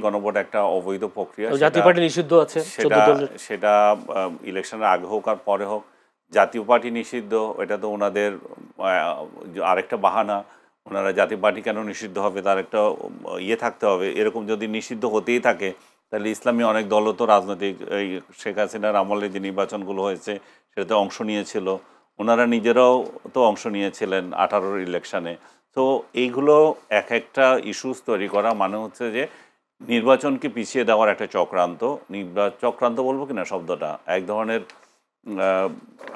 গণভোট একটা অবৈধ প্রক্রিয়া, জাতীয় পার্টি নিষিদ্ধ আছে, সেটা ইলেকশনের আগে হোক আর পরে হোক, জাতীয় পার্টি নিষিদ্ধ, এটা তো ওনাদের আরেকটা বাহানা। ওনারা জাতীয় পার্টি কেন নিষিদ্ধ হবে তার একটা ইয়ে থাকতে হবে। এরকম যদি নিষিদ্ধ হতেই থাকে তাহলে ইসলামী অনেক দলও তো রাজনৈতিক, এই শেখ হাসিনার আমলে যে নির্বাচনগুলো হয়েছে সেটাতে অংশ নিয়েছিল, ওনারা নিজেরাও তো অংশ নিয়েছিলেন 18-র ইলেকশানে। তো এইগুলো এক একটা ইস্যুস তৈরি করা মানে হচ্ছে যে নির্বাচনকে পিছিয়ে দেওয়ার একটা চক্রান্ত। চক্রান্ত বলবো কিনা শব্দটা, এক ধরনের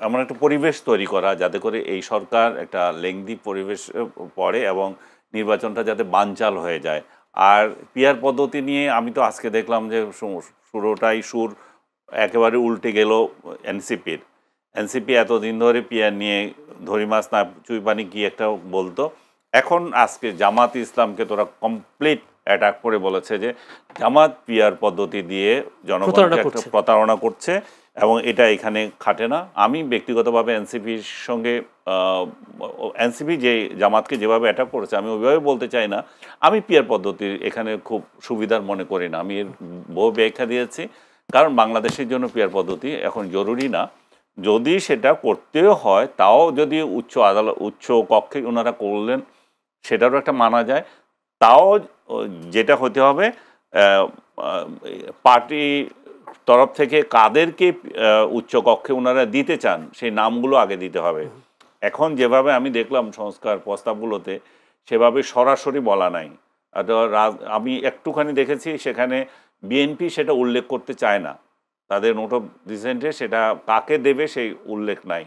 এমন একটা পরিবেশ তৈরি করা যাতে করে এই সরকার একটা লেংদি পরিবেশ পড়ে এবং নির্বাচনটা যাতে বানচাল হয়ে যায়। আর পিআর পদ্ধতি নিয়ে আমি তো আজকে দেখলাম যে সুর একেবারে উল্টে গেল এনসিপি এতদিন ধরে পিআর নিয়ে ধরি মাছ না চুই পানি কি একটা বলতো, এখন আজকে জামাত ইসলামকে তোরা কমপ্লিট অ্যাটাক করে বলেছে যে জামাত পিআর পদ্ধতি দিয়ে জনগণকে একটা প্রতারণা করছে এবং এটা এখানে খাটে না। আমি ব্যক্তিগতভাবে এনসিপির সঙ্গে এনসিপি যে জামাতকে যেভাবে অ্যাটাক করেছে আমি ওইভাবে বলতে চাই না। আমি পিআর পদ্ধতির এখানে খুব সুবিধার মনে করি না। আমি এর বহু ব্যাখ্যা দিয়েছি, কারণ বাংলাদেশের জন্য পিআর পদ্ধতি এখন জরুরি না। যদি সেটা করতেও হয় তাও যদি উচ্চ কক্ষে ওনারা করলেন সেটারও একটা মানা যায়। তাও যেটা হতে হবে পার্টি তরফ থেকে কাদেরকে উচ্চকক্ষে ওনারা দিতে চান সেই নামগুলো আগে দিতে হবে। এখন যেভাবে আমি দেখলাম সংস্কার প্রস্তাবগুলোতে সেভাবে সরাসরি বলা নাই। আমি একটুখানি দেখেছি সেখানে বিএনপি সেটা উল্লেখ করতে চায় না, তাদের নোট অফ ডিসেন্টে সেটা কাকে দেবে সেই উল্লেখ নাই।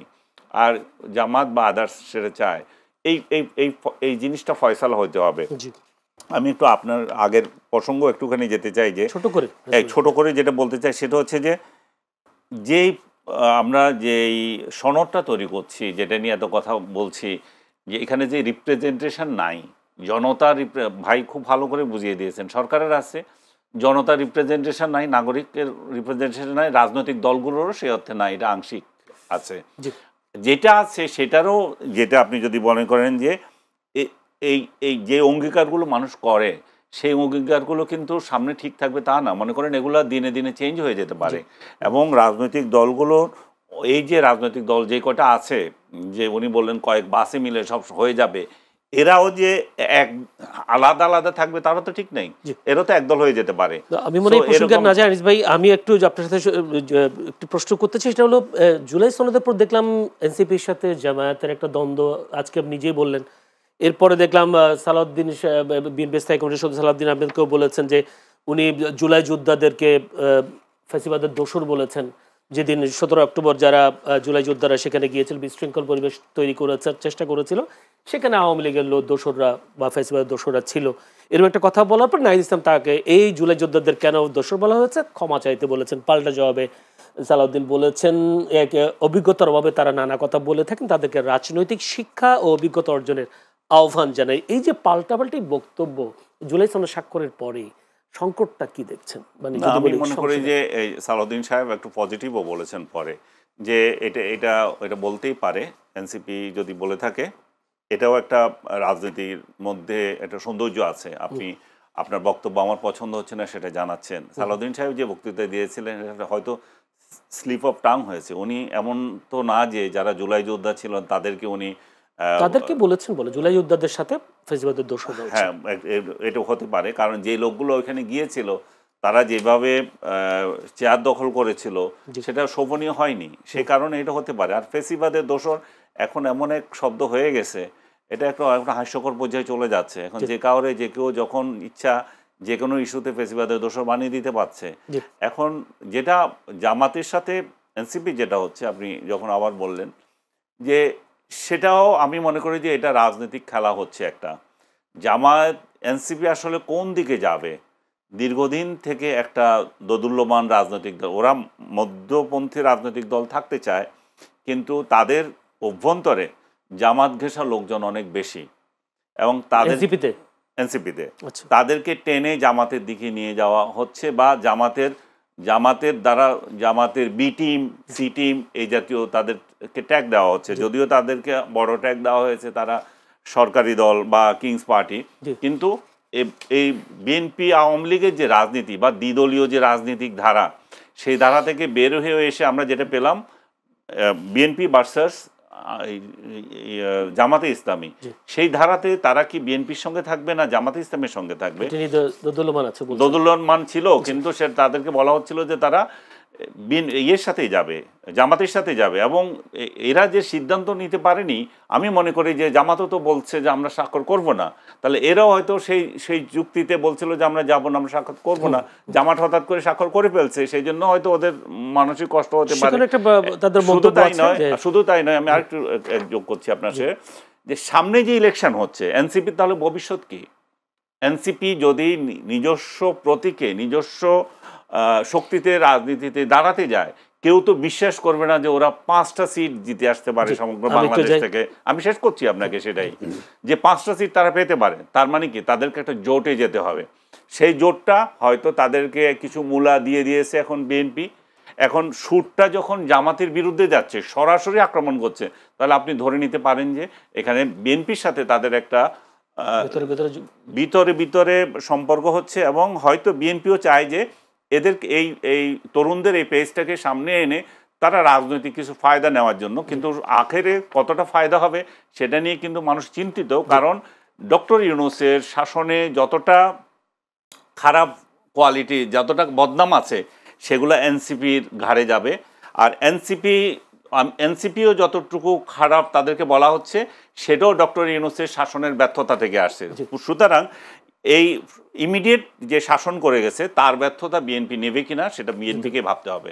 আর জামাত বা আদার্স সেটা চায়। এই এই এই এই জিনিসটা ফয়সালা হতে হবে। আমি একটু আপনার আগের প্রসঙ্গ একটুখানি যেতে চাই, যে ছোট করে যেটা বলতে চাই সেটা হচ্ছে যে যেই আমরা যেই সনদটা তৈরি করছি, যেটা নিয়ে এত কথা বলছি, যে এখানে যে রিপ্রেজেন্টেশন নাই, জনতার ভাই খুব ভালো করে বুঝিয়ে দিয়েছেন, সরকারের আছে জনতার রিপ্রেজেন্টেশন নাই, নাগরিকের রিপ্রেজেন্টেশন নাই, রাজনৈতিক দলগুলোরও সেই অর্থে নাই, এটা আংশিক আছে। যেটা আছে সেটারও, যেটা আপনি যদি মনে করেন যে এই যে অঙ্গীকারগুলো মানুষ করে সেই অঙ্গীকারগুলো কিন্তু সামনে ঠিক থাকবে তা না। মনে করেন এগুলো দিনে দিনে চেঞ্জ হয়ে যেতে পারে এবং রাজনৈতিক দলগুলো, এই যে রাজনৈতিক দল যে কটা আছে, যে উনি বললেন কয়েক বাসে মিলে সব হয়ে যাবে, এরাও যে এক আলাদা আলাদা থাকবে তারা তো ঠিক নেই, এরা তো একদল হয়ে যেতে পারে। আমি মনে হয় না জানিস ভাই, আমি একটু আপনার সাথে একটু প্রশ্ন করতে চাই, সেটা হলো জুলাই সনদের পর দেখলাম এনসিপির সাথে জামায়াতের একটা দ্বন্দ্ব, আজকে আপনি নিজেই বললেন। এরপরে দেখলাম সালাউদ্দিন বিএনপি স্থায়ী কমিটির সদস্য সালাউদ্দিন আহমেদকেও বলেছেন যে উনি জুলাই যোদ্ধাদেরকে ফ্যাসিবাদের দোসর বলেছেন। যেদিন 17 অক্টোবর যারা জুলাই যোদ্ধারা সেখানে গিয়েছিল, বিশৃঙ্খল পরিবেশ তৈরি করার চেষ্টা করেছিল, সেখানে আওয়ামী লীগের দোসররা বা ফ্যাসিবাদের দোসররা ছিল। এরকম একটা কথা বলার পর নাহিদ ইসলাম তাকে এই জুলাই যোদ্ধাদের কেন দোসর বলা হয়েছে ক্ষমা চাইতে বলেছেন। পাল্টা জবাবে সালাউদ্দিন বলেছেন অভিজ্ঞতার অভাবে তারা নানা কথা বলে থাকেন, তাদেরকে রাজনৈতিক শিক্ষা ও অভিজ্ঞতা অর্জনের আহ্বান জানাই। এই যে পাল্টাপাল্টি বক্তব্য জুলাই সনদ স্বাক্ষরের পরে সংকটটা কি দেখছেন? আমি মনে করি যে এই সালাউদ্দিন সাহেব একটু পজিটিভও বলেছেন পরে, যে এটা বলতেই পারে এনসিপি যদি বলে থাকে, এটাও একটা রাজনীতির মধ্যে একটা সৌন্দর্য আছে। আপনি আপনার বক্তব্য আমার পছন্দ হচ্ছে না সেটা জানাচ্ছেন। সালাউদ্দিন সাহেব যে বক্তৃতা দিয়েছিলেন হয়তো স্লিপ অফ টাং হয়েছে। উনি এমন তো না যে যারা জুলাই যোদ্ধা ছিলেন তাদেরকে উনি বলেছেন বলে জুলাই যোদ্ধাদের সাথে ফ্যাসিবাদের দোষর। হ্যাঁ, এটা হতে পারে, কারণ যে লোকগুলো ওইখানে গিয়েছিল তারা যেভাবে চেয়ার দখল করেছিল সেটা শোভনীয় হয়নি, সে কারণে এটা হতে পারে। আর ফ্যাসিবাদের দোষর এখন এমন এক শব্দ হয়ে গেছে, এটা একটা হাস্যকর পর্যায়ে চলে যাচ্ছে। এখন যে কেউ যখন ইচ্ছা যে কোনো ইস্যুতে ফ্যাসিবাদের দোষর বানিয়ে দিতে পারছে। এখন যেটা জামাতের সাথে এনসিপি যেটা হচ্ছে, আপনি যখন আবার বললেন, যে সেটাও আমি মনে করি যে এটা রাজনৈতিক খেলা হচ্ছে একটা। জামায়াত এনসিপি আসলে কোন দিকে যাবে? দীর্ঘদিন থেকে একটা দোদুল্যমান রাজনৈতিক দল, ওরা মধ্যপন্থী রাজনৈতিক দল থাকতে চায়, কিন্তু তাদের অভ্যন্তরে জামাত ঘেঁষা লোকজন অনেক বেশি এবং তাদের এনসিপিতে তাদেরকে টেনে জামাতের দিকে নিয়ে যাওয়া হচ্ছে, বা জামাতের দ্বারা জামাতের বি টিম, সি টিম এই জাতীয় তাদেরকে ট্যাগ দেওয়া হচ্ছে। যদিও তাদেরকে বড় ট্যাগ দেওয়া হয়েছে, তারা সরকারি দল বা কিংস পার্টি, কিন্তু এই বিএনপি আওয়ামী লীগের যে রাজনীতি বা দ্বিদলীয় যে রাজনৈতিক ধারা, সেই ধারা থেকে বের হয়ে এসে আমরা যেটা পেলাম বিএনপি ভার্সাস জামাতে ইসলামী, সেই ধারাতে তারা কি বিএনপির সঙ্গে থাকবে না জামাতে ইসলামের সঙ্গে থাকবে? দোদুল্যমান ছিল, কিন্তু সে তাদেরকে বলা হচ্ছিল যে তারা ইয়ের সাথেই যাবে, জামাতের সাথে যাবে। এবং এরা যে সিদ্ধান্ত নিতে পারেনি, আমি মনে করি যে জামাতও তো বলছে যে আমরা স্বাক্ষর করব না, তাহলে এরাও হয়তো সেই যুক্তিতে বলছিল যে আমরা যাব না, আমরা স্বাক্ষর করব না। জামাত হঠাৎ করে স্বাক্ষর করে ফেলছে, সেই জন্য হয়তো ওদের মানসিক কষ্ট হতে পারে। শুধু তাই নয়, আমি আরেকটু যোগ করছি আপনার সাথে, যে সামনে যে ইলেকশন হচ্ছে এনসিপি, তাহলে ভবিষ্যৎ কি? এনসিপি যদি নিজস্ব প্রতীকে নিজস্ব শক্তিতে রাজনীতিতে দাঁড়াতে যায়, কেউ তো বিশ্বাস করবে না যে ওরা 5টা সিট জিতে আসতে পারে সমগ্র বাংলাদেশ থেকে। আমি শেষ করছি আপনাকে সেটাই, যে 5টা সিট তারা পেতে পারে, তার মানে কি তাদেরকে একটা জোটে যেতে হবে। সেই জোটটা হয়তো তাদেরকে কিছু মূলা দিয়ে দিয়েছে এখন বিএনপি। এখন সুরটা যখন জামাতের বিরুদ্ধে যাচ্ছে, সরাসরি আক্রমণ করছে, তাহলে আপনি ধরে নিতে পারেন যে এখানে বিএনপির সাথে তাদের একটা ভিতরে সম্পর্ক হচ্ছে। এবং হয়তো বিএনপিও চায় যে এদের এই তরুণদের এই পেজটাকে সামনে এনে তারা রাজনৈতিক কিছু ফায়দা নেওয়ার জন্য, কিন্তু আখেরে কতটা ফায়দা হবে সেটা নিয়ে কিন্তু মানুষ চিন্তিত। কারণ ডক্টর ইউনূসের শাসনে যতটা খারাপ কোয়ালিটি, যতটা বদনাম আছে, সেগুলো এনসিপির ঘাড়ে যাবে। আর এনসিপিও যতটুকু খারাপ তাদেরকে বলা হচ্ছে, সেটাও ডক্টর ইউনূসের শাসনের ব্যর্থতা থেকে আসছে। সুতরাং এই ইমিডিয়েট যে শাসন করে গেছে তার ব্যর্থতা বিএনপি নেবে কিনা সেটা বিএনপিকে ভাবতে হবে।